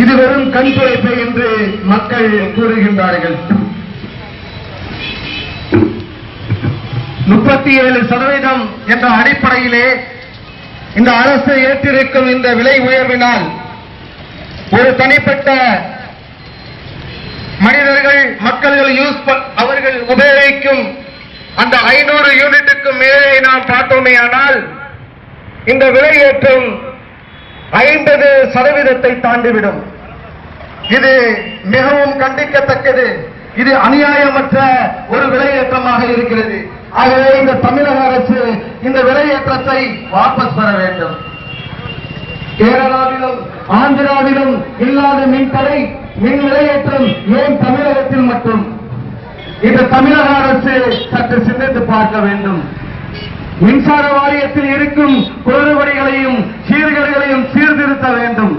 இது வெறும் கண் துடைப்பு என்று மக்கள் கூறுகின்றார்கள். 37% என்ற அடிப்படையிலே இந்த அரசு ஏற்றிருக்கும் இந்த விலை உயர்வினால் ஒரு தனிப்பட்ட மனிதர்கள் அவர்கள் உபயோகிக்கும் அந்த 500 யூனிட்டுக்கு மேலே நாம் பார்த்தோமேயானால் இந்த விலை ஏற்றம் 50% தாண்டிவிடும். இது மிகவும் கண்டிக்கத்தக்கது. இது அநியாயமற்ற ஒரு விலையேற்றமாக இருக்கிறது. ஆகவே இந்த தமிழக அரசு இந்த விலையேற்றத்தை வாபஸ் பெற வேண்டும். கேரளாவிலும் ஆந்திராவிலும் இல்லாத மின்தடை மின் விலையேற்றம் ஏன் தமிழகத்தில் மட்டும்? இந்த தமிழக அரசு சற்று சிந்தித்து பார்க்க வேண்டும். மின்சார வாரியத்தில் இருக்கும் குளறுபடிகளையும் சீர்கேடுகளையும் சீர்திருத்த வேண்டும்.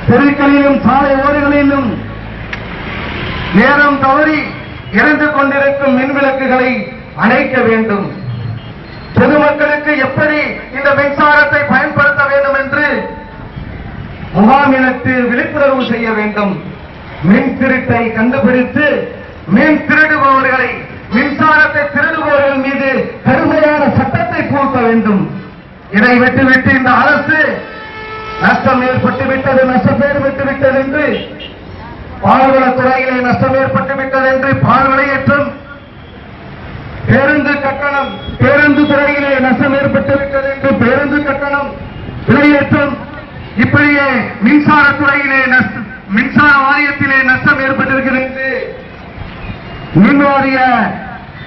தெருக்களிலும் சாலை ஓடுகளிலும் நேரம் தவறி இறந்து கொண்டிருக்கும் மின் விளக்குகளை அணைக்க வேண்டும். பொதுமக்களுக்கு எப்படி இந்த மின்சாரத்தை பயன்படுத்த வேண்டும் என்று முகாமினத்து விழிப்புணர்வு செய்ய வேண்டும். மின் திருட்டை கண்டுபிடித்து மின் திருடுபவர்களை மின்சாரத்தை திருடுபவர்கள் மீது கடுமையான சட்டத்தை புகுத்த வேண்டும். இதை விட்டுவிட்டு இந்த அரசு நஷ்டம் ஏற்பட்டுவிட்டது, நஷ்டப்பேற்பட்டுவிட்டது என்று பால்வளத்துறையிலே நஷ்டம் ஏற்பட்டுவிட்டது என்று பால் விலையேற்றம், பேருந்து கட்டணம், பேருந்து துறையிலே நஷ்டம் ஏற்பட்டுவிட்டது என்று பேருந்து கட்டணம் விலையேற்றம், இப்படியே மின்சாரத்துறையிலே மின்சார வாரியத்திலே நஷ்டம் ஏற்பட்டிருக்கிறது. மின் வாரிய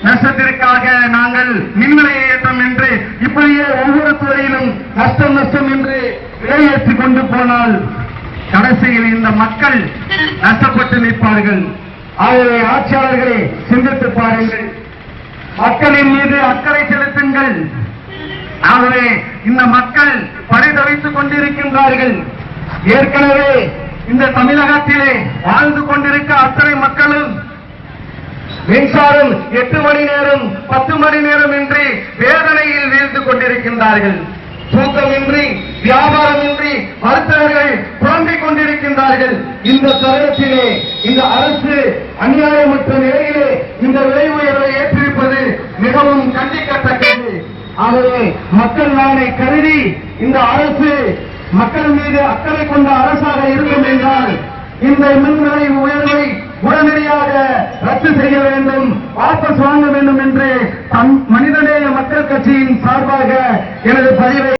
நஷ்டத்திற்காக நாங்கள் மின் விலையேற்றம் என்று இப்படியே ஒவ்வொரு துறையிலும் நஷ்டம் என்று விலையேற்றிக் கொண்டு போனால் கடைசியில் இந்த மக்கள் நஷ்டப்பட்டு நிற்பார்கள். ஆகவே ஆட்சியாளர்களே சிந்தித்து பாருங்கள், மக்களின் மீது அக்கறை செலுத்துங்கள். ஆகவே இந்த மக்கள் பரிதவித்துக் கொண்டிருக்கின்றார்கள். ஏற்கனவே இந்த தமிழகத்திலே வாழ்ந்து கொண்டிருக்க அத்தனை மக்களும் மின்சாரம் 8 மணி நேரம் 10 மணி நேரம் இன்றி வேதனையில் வீழ்ந்து கொண்டிருக்கின்றார்கள். தூக்கமின்றி, வியாபாரமின்றி மருத்துவர்கள் புலம்பிக் கொண்டிருக்கின்றார்கள். இந்த தருணத்திலே இந்த அரசு அநியாயமற்ற நிலையிலே இந்த விலை உயர்வை ஏற்றிருப்பது மிகவும் கண்டிக்கத்தக்கது. ஆகவே மக்கள் நலனை கருதி இந்த அரசு மக்கள் மீது அக்கறை கொண்ட அரசாக இருக்கும் என்றால் இந்த மின் விலை உயர்வை உடனடியாக ரத்து செய்ய வேண்டும், வாபஸ் வாங்க வேண்டும் என்று மனிதநேய மக்கள் கட்சியின் சார்பாக எனது பதிவை